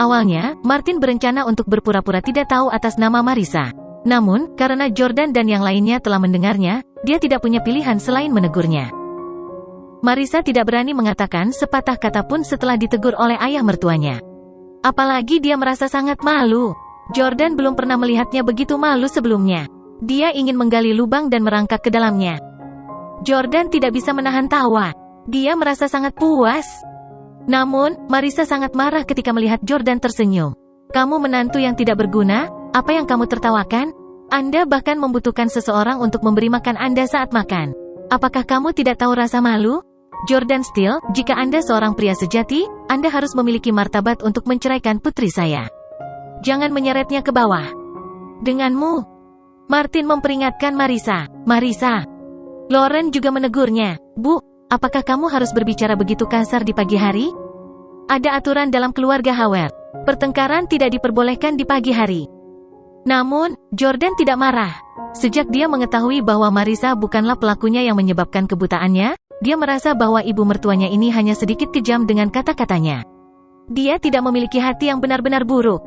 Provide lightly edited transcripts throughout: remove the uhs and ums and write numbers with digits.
Awalnya, Martin berencana untuk berpura-pura tidak tahu atas nama Marisa. Namun, karena Jordan dan yang lainnya telah mendengarnya, dia tidak punya pilihan selain menegurnya. Marisa tidak berani mengatakan sepatah kata pun setelah ditegur oleh ayah mertuanya. Apalagi dia merasa sangat malu. Jordan belum pernah melihatnya begitu malu sebelumnya. Dia ingin menggali lubang dan merangkak ke dalamnya. Jordan tidak bisa menahan tawa. Dia merasa sangat puas. Namun, Marisa sangat marah ketika melihat Jordan tersenyum. Kamu menantu yang tidak berguna, apa yang kamu tertawakan? Anda bahkan membutuhkan seseorang untuk memberi makan Anda saat makan. Apakah kamu tidak tahu rasa malu? Jordan Steele, jika Anda seorang pria sejati, Anda harus memiliki martabat untuk menceraikan putri saya. Jangan menyeretnya ke bawah. Denganmu. Martin memperingatkan Marisa. Marisa. Lauren juga menegurnya. Bu, apakah kamu harus berbicara begitu kasar di pagi hari? Ada aturan dalam keluarga Howard. Pertengkaran tidak diperbolehkan di pagi hari. Namun, Jordan tidak marah. Sejak dia mengetahui bahwa Marisa bukanlah pelakunya yang menyebabkan kebutaannya, dia merasa bahwa ibu mertuanya ini hanya sedikit kejam dengan kata-katanya. Dia tidak memiliki hati yang benar-benar buruk.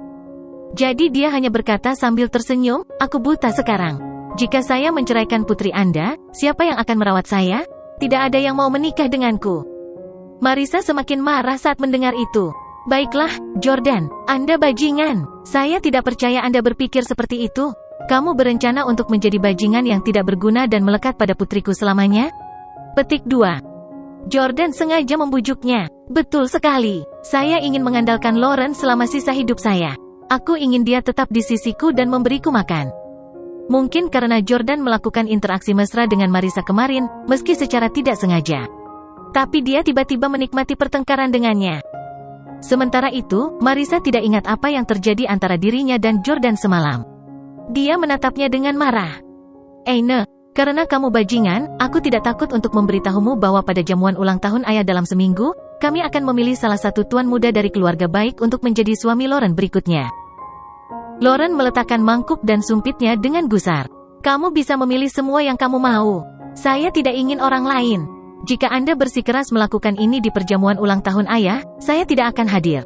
Jadi dia hanya berkata sambil tersenyum, aku buta sekarang. Jika saya menceraikan putri Anda, siapa yang akan merawat saya? Tidak ada yang mau menikah denganku. Marisa semakin marah saat mendengar itu. Baiklah, Jordan, Anda bajingan. Saya tidak percaya Anda berpikir seperti itu. Kamu berencana untuk menjadi bajingan yang tidak berguna dan melekat pada putriku selamanya? Petik 2. Jordan sengaja membujuknya. Betul sekali. Saya ingin mengandalkan Lauren selama sisa hidup saya. Aku ingin dia tetap di sisiku dan memberiku makan. Mungkin karena Jordan melakukan interaksi mesra dengan Marisa kemarin, meski secara tidak sengaja. Tapi dia tiba-tiba menikmati pertengkaran dengannya. Sementara itu, Marisa tidak ingat apa yang terjadi antara dirinya dan Jordan semalam. Dia menatapnya dengan marah. Eine, karena kamu bajingan, aku tidak takut untuk memberitahumu bahwa pada jamuan ulang tahun ayah dalam seminggu, kami akan memilih salah satu tuan muda dari keluarga baik untuk menjadi suami Lauren berikutnya. Lauren meletakkan mangkuk dan sumpitnya dengan gusar. Kamu bisa memilih semua yang kamu mau. Saya tidak ingin orang lain. Jika Anda bersikeras melakukan ini di perjamuan ulang tahun ayah, saya tidak akan hadir.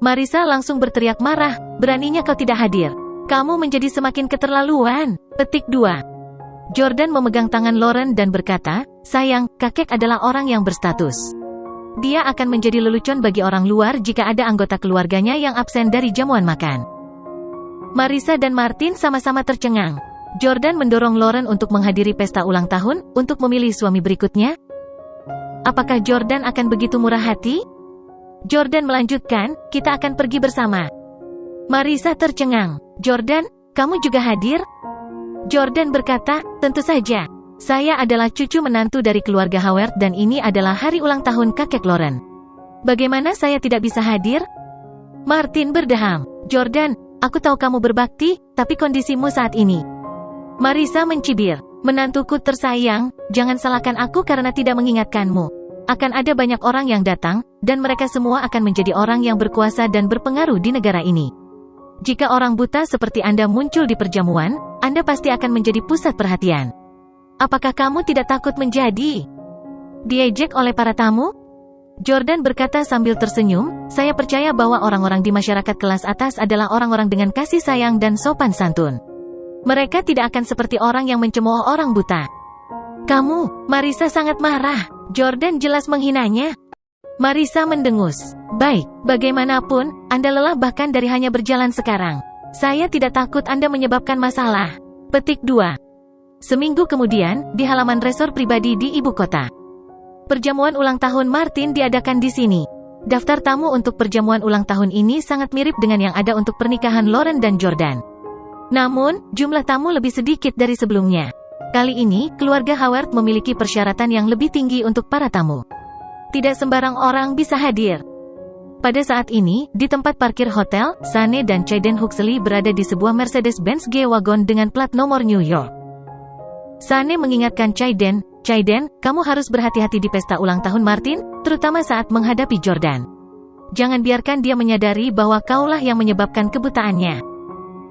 Marisa langsung berteriak marah, beraninya kau tidak hadir. Kamu menjadi semakin keterlaluan. Petik 2. Jordan memegang tangan Lauren dan berkata, sayang, kakek adalah orang yang berstatus. Dia akan menjadi lelucon bagi orang luar jika ada anggota keluarganya yang absen dari jamuan makan. Marisa dan Martin sama-sama tercengang. Jordan mendorong Lauren untuk menghadiri pesta ulang tahun, untuk memilih suami berikutnya. Apakah Jordan akan begitu murah hati? Jordan melanjutkan, kita akan pergi bersama. Marisa tercengang. Jordan, kamu juga hadir? Jordan berkata, tentu saja. Saya adalah cucu menantu dari keluarga Howard dan ini adalah hari ulang tahun kakek Lauren. Bagaimana saya tidak bisa hadir? Martin berdeham. Jordan, aku tahu kamu berbakti, tapi kondisimu saat ini. Marisa mencibir. Menantuku tersayang, jangan salahkan aku karena tidak mengingatkanmu. Akan ada banyak orang yang datang, dan mereka semua akan menjadi orang yang berkuasa dan berpengaruh di negara ini. Jika orang buta seperti Anda muncul di perjamuan, Anda pasti akan menjadi pusat perhatian. Apakah kamu tidak takut menjadi diejek oleh para tamu? Jordan berkata sambil tersenyum, saya percaya bahwa orang-orang di masyarakat kelas atas adalah orang-orang dengan kasih sayang dan sopan santun. Mereka tidak akan seperti orang yang mencemooh orang buta. Kamu, Marisa sangat marah. Jordan jelas menghinanya. Marisa mendengus. Baik, bagaimanapun, Anda lelah bahkan dari hanya berjalan sekarang. Saya tidak takut Anda menyebabkan masalah. Petik 2. Seminggu kemudian, di halaman resor pribadi di ibu kota. Perjamuan ulang tahun Martin diadakan di sini. Daftar tamu untuk perjamuan ulang tahun ini sangat mirip dengan yang ada untuk pernikahan Lauren dan Jordan. Namun, jumlah tamu lebih sedikit dari sebelumnya. Kali ini, keluarga Howard memiliki persyaratan yang lebih tinggi untuk para tamu. Tidak sembarang orang bisa hadir. Pada saat ini, di tempat parkir hotel, Sane dan Chayden Huxley berada di sebuah Mercedes-Benz G-Wagon dengan plat nomor New York. Sane mengingatkan Chayden, Chayden, kamu harus berhati-hati di pesta ulang tahun Martin, terutama saat menghadapi Jordan. Jangan biarkan dia menyadari bahwa kaulah yang menyebabkan kebutaannya.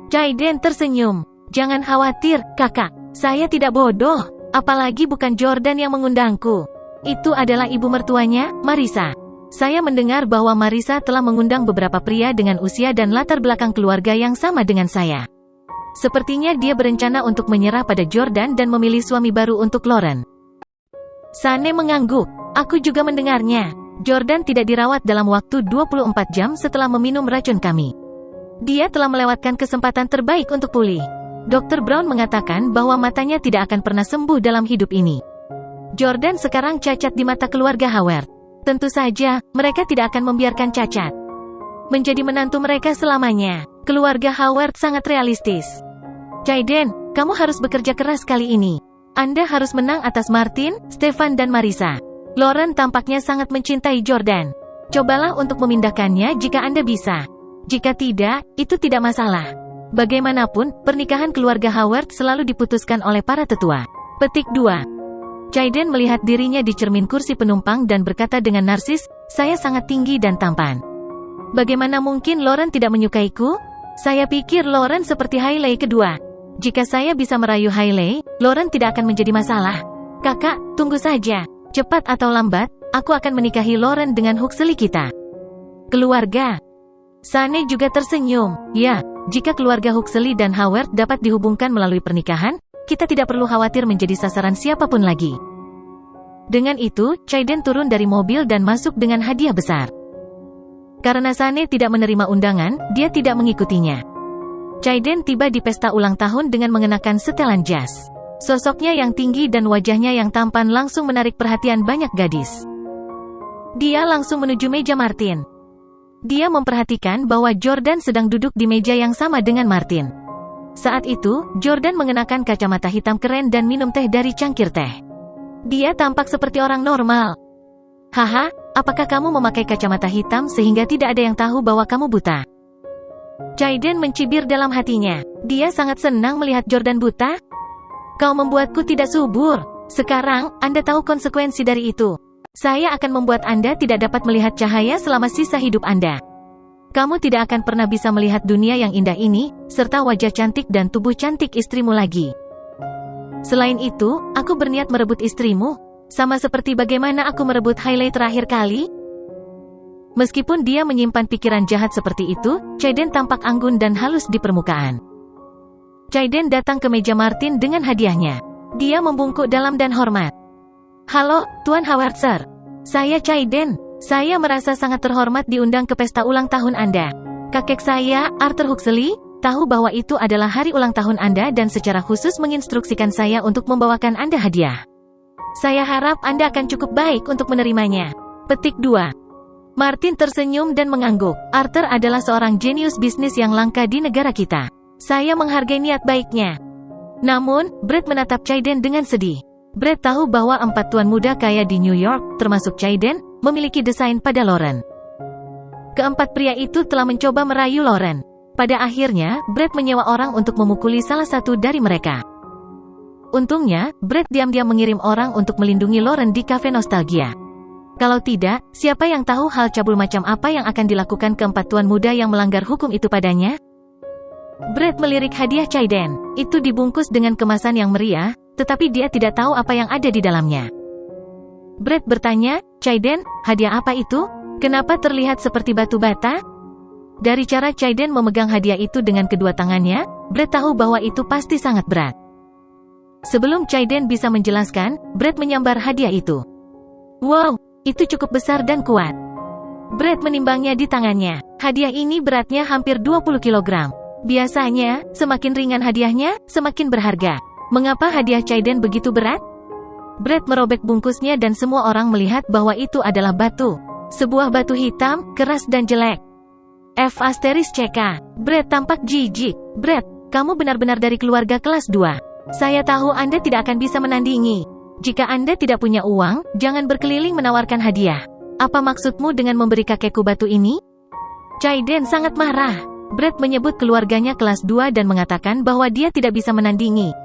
Chayden tersenyum. Jangan khawatir, kakak. Saya tidak bodoh. Apalagi bukan Jordan yang mengundangku. Itu adalah ibu mertuanya, Marisa. Saya mendengar bahwa Marisa telah mengundang beberapa pria dengan usia dan latar belakang keluarga yang sama dengan saya. Sepertinya dia berencana untuk menyerah pada Jordan dan memilih suami baru untuk Lauren. Sane mengangguk. Aku juga mendengarnya. Jordan tidak dirawat dalam waktu 24 jam setelah meminum racun kami. Dia telah melewatkan kesempatan terbaik untuk pulih. Dr. Brown mengatakan bahwa matanya tidak akan pernah sembuh dalam hidup ini. Jordan sekarang cacat di mata keluarga Howard. Tentu saja, mereka tidak akan membiarkan cacat menjadi menantu mereka selamanya. Keluarga Howard sangat realistis. Jaden, kamu harus bekerja keras kali ini. Anda harus menang atas Martin, Stefan dan Marisa. Lauren tampaknya sangat mencintai Jordan. Cobalah untuk memindahkannya jika Anda bisa. Jika tidak, itu tidak masalah. Bagaimanapun, pernikahan keluarga Howard selalu diputuskan oleh para tetua. Petik 2. Jaden melihat dirinya di cermin kursi penumpang dan berkata dengan narsis, saya sangat tinggi dan tampan. Bagaimana mungkin Lauren tidak menyukaiku? Saya pikir Lauren seperti Hailey kedua. Jika saya bisa merayu Hailey, Lauren tidak akan menjadi masalah. Kakak, tunggu saja. Cepat atau lambat, aku akan menikahi Lauren dengan Huxley kita. Keluarga. Sane juga tersenyum. Ya, jika keluarga Huxley dan Howard dapat dihubungkan melalui pernikahan, kita tidak perlu khawatir menjadi sasaran siapapun lagi. Dengan itu, Jaden turun dari mobil dan masuk dengan hadiah besar. Karena Sane tidak menerima undangan, dia tidak mengikutinya. Jaden tiba di pesta ulang tahun dengan mengenakan setelan jas. Sosoknya yang tinggi dan wajahnya yang tampan langsung menarik perhatian banyak gadis. Dia langsung menuju meja Martin. Dia memperhatikan bahwa Jordan sedang duduk di meja yang sama dengan Martin. Saat itu, Jordan mengenakan kacamata hitam keren dan minum teh dari cangkir teh. Dia tampak seperti orang normal. Haha, apakah kamu memakai kacamata hitam sehingga tidak ada yang tahu bahwa kamu buta? Jaden mencibir dalam hatinya. Dia sangat senang melihat Jordan buta. Kau membuatku tidak subur. Sekarang, Anda tahu konsekuensi dari itu. Saya akan membuat Anda tidak dapat melihat cahaya selama sisa hidup Anda. Kamu tidak akan pernah bisa melihat dunia yang indah ini, serta wajah cantik dan tubuh cantik istrimu lagi. Selain itu, aku berniat merebut istrimu, sama seperti bagaimana aku merebut Hailey terakhir kali. Meskipun dia menyimpan pikiran jahat seperti itu, Jaden tampak anggun dan halus di permukaan. Jaden datang ke meja Martin dengan hadiahnya. Dia membungkuk dalam dan hormat. Halo, Tuan Howard Sir. Saya Jaden. Saya merasa sangat terhormat diundang ke pesta ulang tahun Anda. Kakek saya, Arthur Huxley, tahu bahwa itu adalah hari ulang tahun Anda dan secara khusus menginstruksikan saya untuk membawakan Anda hadiah. Saya harap Anda akan cukup baik untuk menerimanya. Petik 2. Martin tersenyum dan mengangguk. Arthur adalah seorang jenius bisnis yang langka di negara kita. Saya menghargai niat baiknya. Namun, Brett menatap Jaden dengan sedih. Brett tahu bahwa 4 tuan muda kaya di New York, termasuk Jaden, memiliki desain pada Lauren. Keempat pria itu telah mencoba merayu Lauren. Pada akhirnya, Brett menyewa orang untuk memukuli salah satu dari mereka. Untungnya, Brett diam-diam mengirim orang untuk melindungi Lauren di kafe nostalgia. Kalau tidak, siapa yang tahu hal cabul macam apa yang akan dilakukan keempat tuan muda yang melanggar hukum itu padanya? Brett melirik hadiah Jaden. Itu dibungkus dengan kemasan yang meriah, tetapi dia tidak tahu apa yang ada di dalamnya. Brett bertanya, Jaden, hadiah apa itu? Kenapa terlihat seperti batu bata? Dari cara Jaden memegang hadiah itu dengan kedua tangannya, Brett tahu bahwa itu pasti sangat berat. Sebelum Jaden bisa menjelaskan, Brett menyambar hadiah itu. Wow, itu cukup besar dan kuat. Brett menimbangnya di tangannya. Hadiah ini beratnya hampir 20 kg. Biasanya, semakin ringan hadiahnya, semakin berharga. Mengapa hadiah Jaden begitu berat? Brett merobek bungkusnya dan semua orang melihat bahwa itu adalah batu. Sebuah batu hitam, keras dan jelek. F***CK. Brett tampak jijik. Brett, kamu benar-benar dari keluarga kelas 2. Saya tahu Anda tidak akan bisa menandingi. Jika Anda tidak punya uang, jangan berkeliling menawarkan hadiah. Apa maksudmu dengan memberi kakekku batu ini? Jaden sangat marah. Brett menyebut keluarganya kelas 2 dan mengatakan bahwa dia tidak bisa menandingi.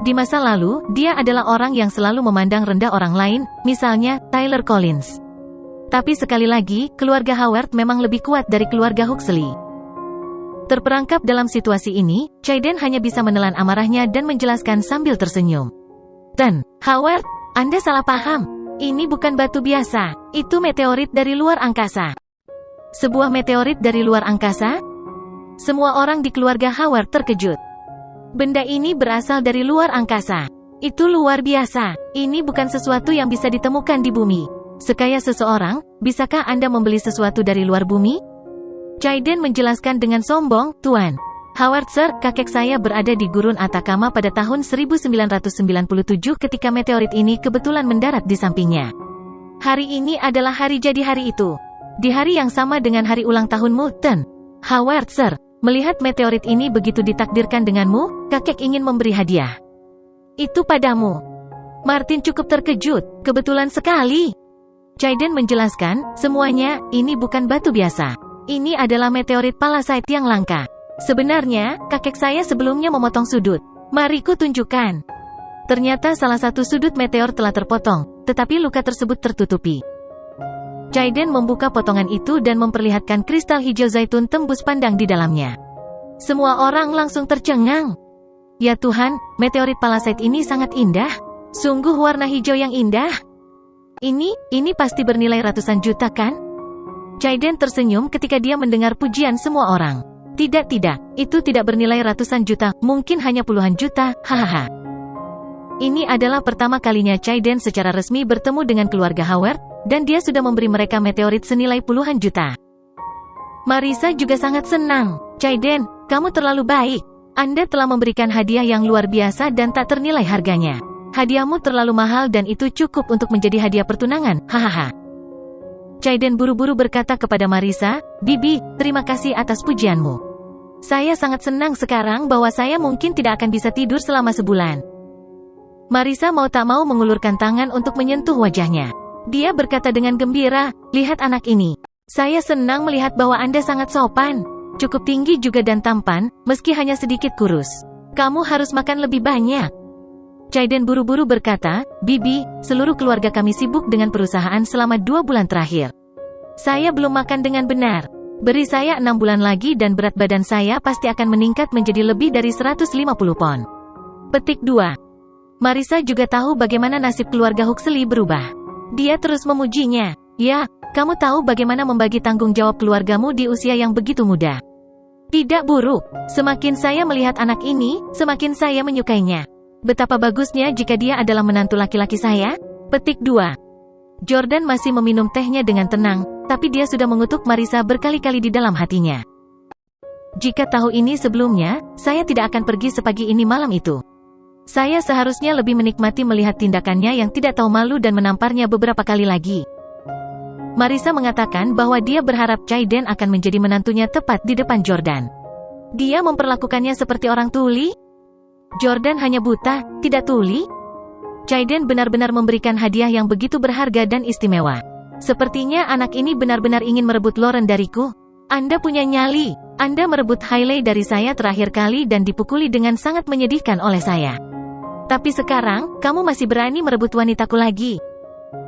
Di masa lalu, dia adalah orang yang selalu memandang rendah orang lain, misalnya, Tyler Collins. Tapi sekali lagi, keluarga Howard memang lebih kuat dari keluarga Huxley. Terperangkap dalam situasi ini, Jaden hanya bisa menelan amarahnya dan menjelaskan sambil tersenyum. Howard, Anda salah paham. Ini bukan batu biasa, itu meteorit dari luar angkasa. Sebuah meteorit dari luar angkasa? Semua orang di keluarga Howard terkejut. Benda ini berasal dari luar angkasa. Itu luar biasa. Ini bukan sesuatu yang bisa ditemukan di bumi. Sekaya seseorang, bisakah Anda membeli sesuatu dari luar bumi? Chayden menjelaskan dengan sombong, Tuan Howard Sir, kakek saya berada di gurun Atacama pada tahun 1997 ketika meteorit ini kebetulan mendarat di sampingnya. Hari ini adalah hari jadi hari itu. Di hari yang sama dengan hari ulang tahunmu, Ten Howard Sir. Melihat meteorit ini begitu ditakdirkan denganmu, kakek ingin memberi hadiah itu padamu. Martin cukup terkejut, kebetulan sekali. Chayden menjelaskan, semuanya, ini bukan batu biasa. Ini adalah meteorit palasite yang langka. Sebenarnya, kakek saya sebelumnya memotong sudut. Mari ku tunjukkan. Ternyata salah satu sudut meteor telah terpotong, tetapi luka tersebut tertutupi. Chayden membuka potongan itu dan memperlihatkan kristal hijau zaitun tembus pandang di dalamnya. Semua orang langsung tercengang. Ya Tuhan, meteorit palasite ini sangat indah. Sungguh warna hijau yang indah. Ini pasti bernilai ratusan juta kan? Chayden tersenyum ketika dia mendengar pujian semua orang. Tidak, itu tidak bernilai ratusan juta, mungkin hanya puluhan juta, hahaha. Ini adalah pertama kalinya Chayden secara resmi bertemu dengan keluarga Howard, dan dia sudah memberi mereka meteorit senilai puluhan juta. Marisa juga sangat senang. Chayden, kamu terlalu baik. Anda telah memberikan hadiah yang luar biasa dan tak ternilai harganya. Hadiahmu terlalu mahal dan itu cukup untuk menjadi hadiah pertunangan, hahaha. Chayden buru-buru berkata kepada Marisa, Bibi, terima kasih atas pujianmu. Saya sangat senang sekarang bahwa saya mungkin tidak akan bisa tidur selama sebulan. Marisa mau tak mau mengulurkan tangan untuk menyentuh wajahnya. Dia berkata dengan gembira, lihat anak ini. Saya senang melihat bahwa Anda sangat sopan. Cukup tinggi juga dan tampan, meski hanya sedikit kurus. Kamu harus makan lebih banyak. Chayden buru-buru berkata, Bibi, seluruh keluarga kami sibuk dengan perusahaan selama 2 bulan terakhir. Saya belum makan dengan benar. Beri saya 6 bulan lagi dan berat badan saya pasti akan meningkat menjadi lebih dari 150 pon. Petik 2. Marisa juga tahu bagaimana nasib keluarga Huxley berubah. Dia terus memujinya. Ya, kamu tahu bagaimana membagi tanggung jawab keluargamu di usia yang begitu muda. Tidak buruk. Semakin saya melihat anak ini, semakin saya menyukainya. Betapa bagusnya jika dia adalah menantu laki-laki saya. Petik 2. Jordan masih meminum tehnya dengan tenang, tapi dia sudah mengutuk Marisa berkali-kali di dalam hatinya. Jika tahu ini sebelumnya, saya tidak akan pergi sepagi ini malam itu. Saya seharusnya lebih menikmati melihat tindakannya yang tidak tahu malu dan menamparnya beberapa kali lagi. Marisa mengatakan bahwa dia berharap Chayden akan menjadi menantunya tepat di depan Jordan. Dia memperlakukannya seperti orang tuli? Jordan hanya buta, tidak tuli? Chayden benar-benar memberikan hadiah yang begitu berharga dan istimewa. Sepertinya anak ini benar-benar ingin merebut Lauren dariku. Anda punya nyali. Anda merebut Hailey dari saya terakhir kali dan dipukuli dengan sangat menyedihkan oleh saya. Tapi sekarang, kamu masih berani merebut wanitaku lagi.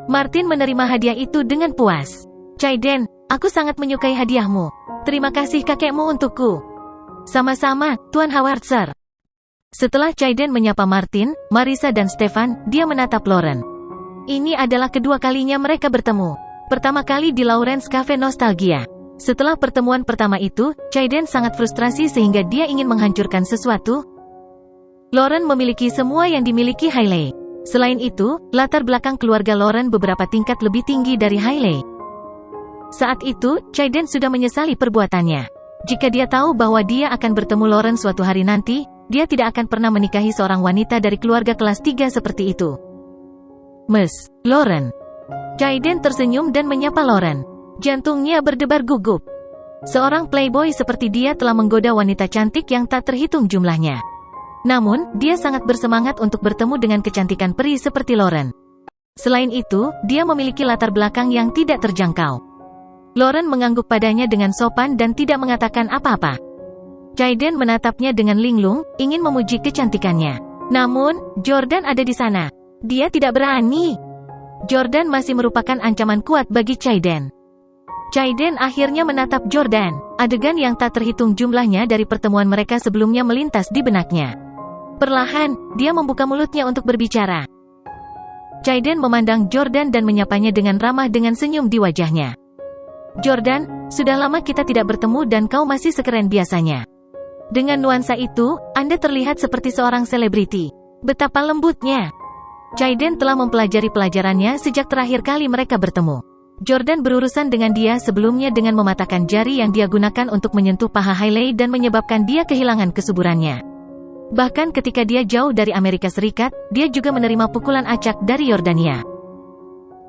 Martin menerima hadiah itu dengan puas. Chayden, aku sangat menyukai hadiahmu. Terima kasih kakekmu untukku. Sama-sama, Tuan Howard Sir. Setelah Chayden menyapa Martin, Marisa dan Stefan, dia menatap Lauren. Ini adalah kedua kalinya mereka bertemu. Pertama kali di Lawrence Cafe Nostalgia. Setelah pertemuan pertama itu, Chayden sangat frustrasi sehingga dia ingin menghancurkan sesuatu. Lauren memiliki semua yang dimiliki Hailey. Selain itu, latar belakang keluarga Lauren beberapa tingkat lebih tinggi dari Hailey. Saat itu, Chayden sudah menyesali perbuatannya. Jika dia tahu bahwa dia akan bertemu Lauren suatu hari nanti, dia tidak akan pernah menikahi seorang wanita dari keluarga kelas 3 seperti itu. Miss Lauren. Chayden tersenyum dan menyapa Lauren. Jantungnya berdebar gugup. Seorang playboy seperti dia telah menggoda wanita cantik yang tak terhitung jumlahnya. Namun, dia sangat bersemangat untuk bertemu dengan kecantikan peri seperti Lauren. Selain itu, dia memiliki latar belakang yang tidak terjangkau. Lauren mengangguk padanya dengan sopan dan tidak mengatakan apa-apa. Chayden menatapnya dengan linglung, ingin memuji kecantikannya. Namun, Jordan ada di sana. Dia tidak berani. Jordan masih merupakan ancaman kuat bagi Chayden. Chayden akhirnya menatap Jordan. Adegan yang tak terhitung jumlahnya dari pertemuan mereka sebelumnya melintas di benaknya. Perlahan, dia membuka mulutnya untuk berbicara. Chaiden memandang Jordan dan menyapanya dengan ramah dengan senyum di wajahnya. Jordan, sudah lama kita tidak bertemu dan kau masih sekeren biasanya. Dengan nuansa itu, Anda terlihat seperti seorang selebriti. Betapa lembutnya. Chaiden telah mempelajari pelajarannya sejak terakhir kali mereka bertemu. Jordan berurusan dengan dia sebelumnya dengan mematahkan jari yang dia gunakan untuk menyentuh paha Hailey dan menyebabkan dia kehilangan kesuburannya. Bahkan ketika dia jauh dari Amerika Serikat, dia juga menerima pukulan acak dari Yordania.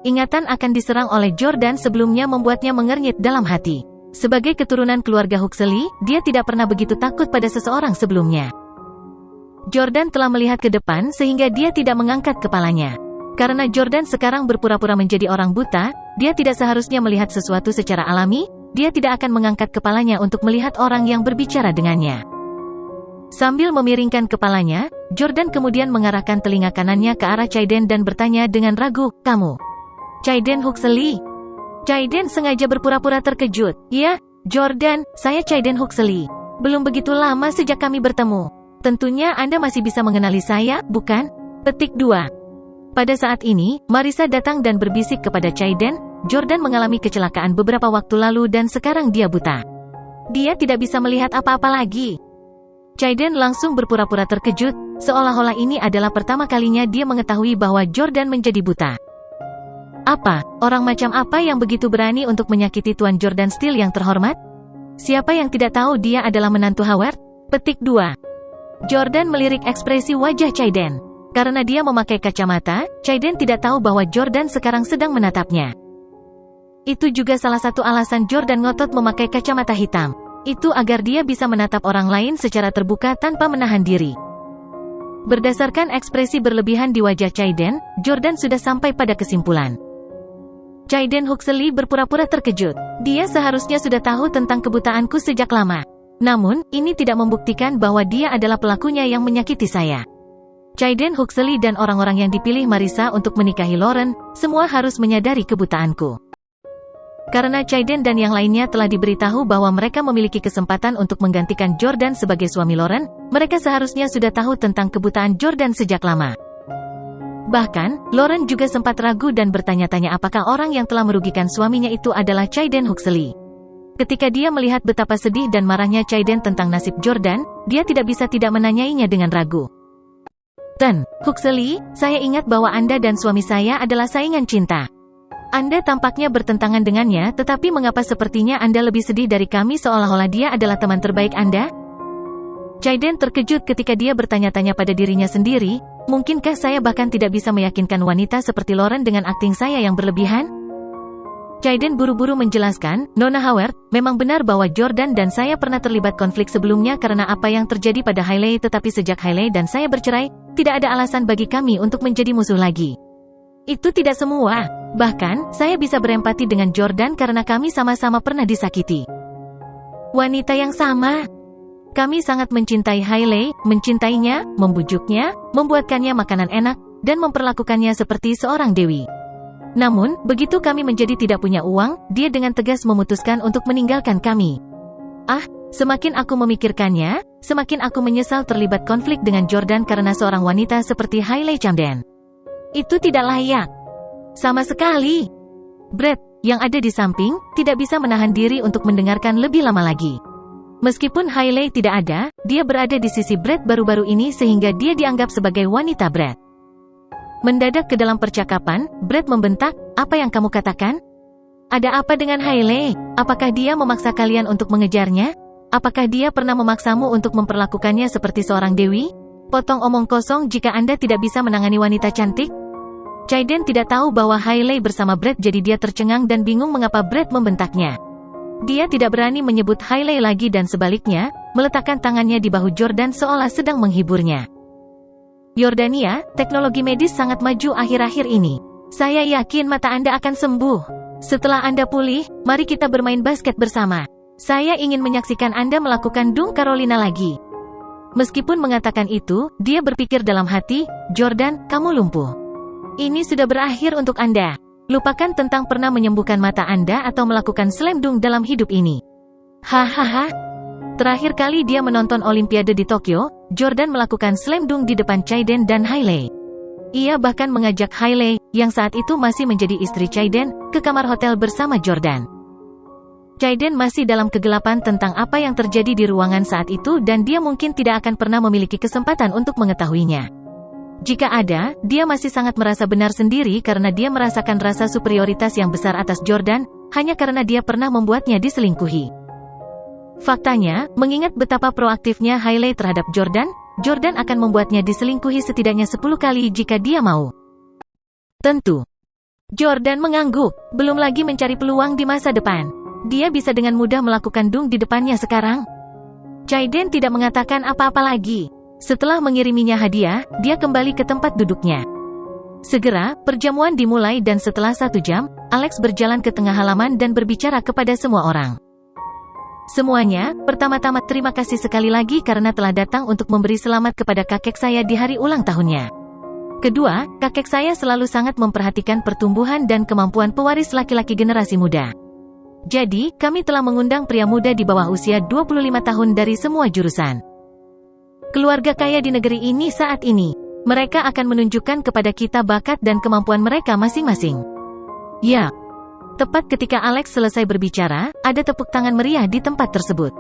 Ingatan akan diserang oleh Jordan sebelumnya membuatnya mengernyit dalam hati. Sebagai keturunan keluarga Huxley, dia tidak pernah begitu takut pada seseorang sebelumnya. Jordan telah melihat ke depan sehingga dia tidak mengangkat kepalanya. Karena Jordan sekarang berpura-pura menjadi orang buta, dia tidak seharusnya melihat sesuatu secara alami, dia tidak akan mengangkat kepalanya untuk melihat orang yang berbicara dengannya. Sambil memiringkan kepalanya, Jordan kemudian mengarahkan telinga kanannya ke arah Chaiden dan bertanya dengan ragu, "Kamu Chaiden Huxley?" Chaiden sengaja berpura-pura terkejut. "Ya, Jordan, saya Chaiden Huxley. Belum begitu lama sejak kami bertemu. Tentunya Anda masih bisa mengenali saya, bukan?" Petik 2. Pada saat ini, Marisa datang dan berbisik kepada Chaiden, "Jordan mengalami kecelakaan beberapa waktu lalu dan sekarang dia buta. Dia tidak bisa melihat apa-apa lagi." Chaiden langsung berpura-pura terkejut, seolah-olah ini adalah pertama kalinya dia mengetahui bahwa Jordan menjadi buta. Apa? Orang macam apa yang begitu berani untuk menyakiti Tuan Jordan Steele yang terhormat? Siapa yang tidak tahu dia adalah menantu Howard? Petik 2. Jordan melirik ekspresi wajah Chaiden. Karena dia memakai kacamata, Chaiden tidak tahu bahwa Jordan sekarang sedang menatapnya. Itu juga salah satu alasan Jordan ngotot memakai kacamata hitam. Itu agar dia bisa menatap orang lain secara terbuka tanpa menahan diri. Berdasarkan ekspresi berlebihan di wajah Chaiden, Jordan sudah sampai pada kesimpulan. Chaiden Huxley berpura-pura terkejut. Dia seharusnya sudah tahu tentang kebutaanku sejak lama. Namun, ini tidak membuktikan bahwa dia adalah pelakunya yang menyakiti saya. Chaiden Huxley dan orang-orang yang dipilih Marisa untuk menikahi Lauren, semua harus menyadari kebutaanku. Karena Chaiden dan yang lainnya telah diberitahu bahwa mereka memiliki kesempatan untuk menggantikan Jordan sebagai suami Lauren, mereka seharusnya sudah tahu tentang kebutaan Jordan sejak lama. Bahkan, Lauren juga sempat ragu dan bertanya-tanya apakah orang yang telah merugikan suaminya itu adalah Chaiden Huxley. Ketika dia melihat betapa sedih dan marahnya Chaiden tentang nasib Jordan, dia tidak bisa tidak menanyainya dengan ragu. "Ten, Huxley, saya ingat bahwa Anda dan suami saya adalah saingan cinta. Anda tampaknya bertentangan dengannya, tetapi mengapa sepertinya Anda lebih sedih dari kami seolah-olah dia adalah teman terbaik Anda?" Chaiden terkejut ketika dia bertanya-tanya pada dirinya sendiri, "Mungkinkah saya bahkan tidak bisa meyakinkan wanita seperti Lauren dengan akting saya yang berlebihan?" Chaiden buru-buru menjelaskan, "Nona Howard, memang benar bahwa Jordan dan saya pernah terlibat konflik sebelumnya karena apa yang terjadi pada Hailey, tetapi sejak Hailey dan saya bercerai, tidak ada alasan bagi kami untuk menjadi musuh lagi. Itu tidak semua. Bahkan, saya bisa berempati dengan Jordan karena kami sama-sama pernah disakiti. Wanita yang sama. Kami sangat mencintai Hailey, mencintainya, membujuknya, membuatkannya makanan enak, dan memperlakukannya seperti seorang dewi. Namun, begitu kami menjadi tidak punya uang, dia dengan tegas memutuskan untuk meninggalkan kami. Semakin aku memikirkannya, semakin aku menyesal terlibat konflik dengan Jordan karena seorang wanita seperti Hailey Camden. Itu tidak layak. Sama sekali." Brett, yang ada di samping, tidak bisa menahan diri untuk mendengarkan lebih lama lagi. Meskipun Hailey tidak ada, dia berada di sisi Brett baru-baru ini sehingga dia dianggap sebagai wanita Brett. Mendadak ke dalam percakapan, Brett membentak, "Apa yang kamu katakan? Ada apa dengan Hailey? Apakah dia memaksa kalian untuk mengejarnya? Apakah dia pernah memaksamu untuk memperlakukannya seperti seorang dewi? Potong omong kosong jika Anda tidak bisa menangani wanita cantik." Chaiden tidak tahu bahwa Hailey bersama Brett, jadi dia tercengang dan bingung mengapa Brett membentaknya. Dia tidak berani menyebut Hailey lagi dan sebaliknya, meletakkan tangannya di bahu Jordan seolah sedang menghiburnya. "Yordania, teknologi medis sangat maju akhir-akhir ini. Saya yakin mata Anda akan sembuh. Setelah Anda pulih, mari kita bermain basket bersama. Saya ingin menyaksikan Anda melakukan dunk Carolina lagi." Meskipun mengatakan itu, dia berpikir dalam hati, "Jordan, kamu lumpuh. Ini sudah berakhir untuk Anda. Lupakan tentang pernah menyembuhkan mata Anda atau melakukan slam dunk dalam hidup ini." Hahaha. Terakhir kali dia menonton Olimpiade di Tokyo, Jordan melakukan slam dunk di depan Chaiden dan Hailey. Ia bahkan mengajak Hailey, yang saat itu masih menjadi istri Chaiden, ke kamar hotel bersama Jordan. Chaiden masih dalam kegelapan tentang apa yang terjadi di ruangan saat itu dan dia mungkin tidak akan pernah memiliki kesempatan untuk mengetahuinya. Jika ada, dia masih sangat merasa benar sendiri karena dia merasakan rasa superioritas yang besar atas Jordan, hanya karena dia pernah membuatnya diselingkuhi. Faktanya, mengingat betapa proaktifnya Hailey terhadap Jordan, Jordan akan membuatnya diselingkuhi setidaknya 10 kali jika dia mau. Tentu. Jordan mengangguk, belum lagi mencari peluang di masa depan. Dia bisa dengan mudah melakukan dung di depannya sekarang. Chaiden tidak mengatakan apa-apa lagi. Setelah mengiriminya hadiah, dia kembali ke tempat duduknya. Segera, perjamuan dimulai dan setelah 1 jam, Alex berjalan ke tengah halaman dan berbicara kepada semua orang. Semuanya, pertama-tama terima kasih sekali lagi karena telah datang untuk memberi selamat kepada kakek saya di hari ulang tahunnya. Kedua, kakek saya selalu sangat memperhatikan pertumbuhan dan kemampuan pewaris laki-laki generasi muda. Jadi, kami telah mengundang pria muda di bawah usia 25 tahun dari semua jurusan. Keluarga kaya di negeri ini saat ini. Mereka akan menunjukkan kepada kita bakat dan kemampuan mereka masing-masing. Ya. Tepat ketika Alex selesai berbicara, ada tepuk tangan meriah di tempat tersebut.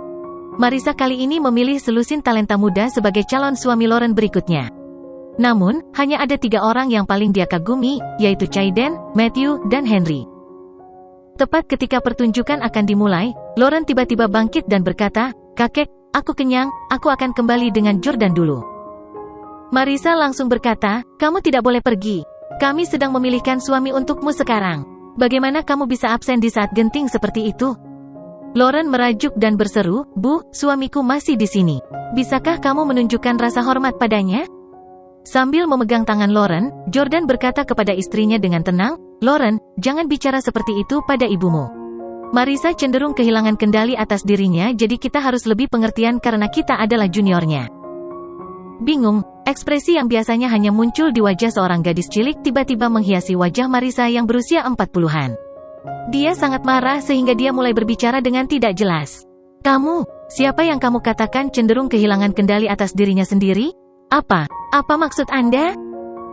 Marisa kali ini memilih selusin talenta muda sebagai calon suami Lauren berikutnya. Namun, hanya ada 3 orang yang paling dia kagumi, yaitu Chaiden, Matthew, dan Henry. Tepat ketika pertunjukan akan dimulai, Lauren tiba-tiba bangkit dan berkata, "Kakek, aku kenyang, aku akan kembali dengan Jordan dulu." Marisa langsung berkata, "Kamu tidak boleh pergi. Kami sedang memilihkan suami untukmu sekarang. Bagaimana kamu bisa absen di saat genting seperti itu?" Lauren merajuk dan berseru, "Bu, suamiku masih di sini. Bisakah kamu menunjukkan rasa hormat padanya?" Sambil memegang tangan Lauren, Jordan berkata kepada istrinya dengan tenang, "Lauren, jangan bicara seperti itu pada ibumu." Marisa cenderung kehilangan kendali atas dirinya, jadi kita harus lebih pengertian karena kita adalah juniornya. Bingung, ekspresi yang biasanya hanya muncul di wajah seorang gadis cilik tiba-tiba menghiasi wajah Marisa yang berusia 40-an. Dia sangat marah sehingga dia mulai berbicara dengan tidak jelas. "Kamu, siapa yang kamu katakan cenderung kehilangan kendali atas dirinya sendiri? Apa maksud Anda?"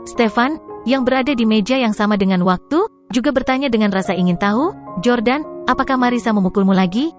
Stefan, yang berada di meja yang sama dengan waktu, juga bertanya dengan rasa ingin tahu, "Jordan, apakah Marisa memukulmu lagi?"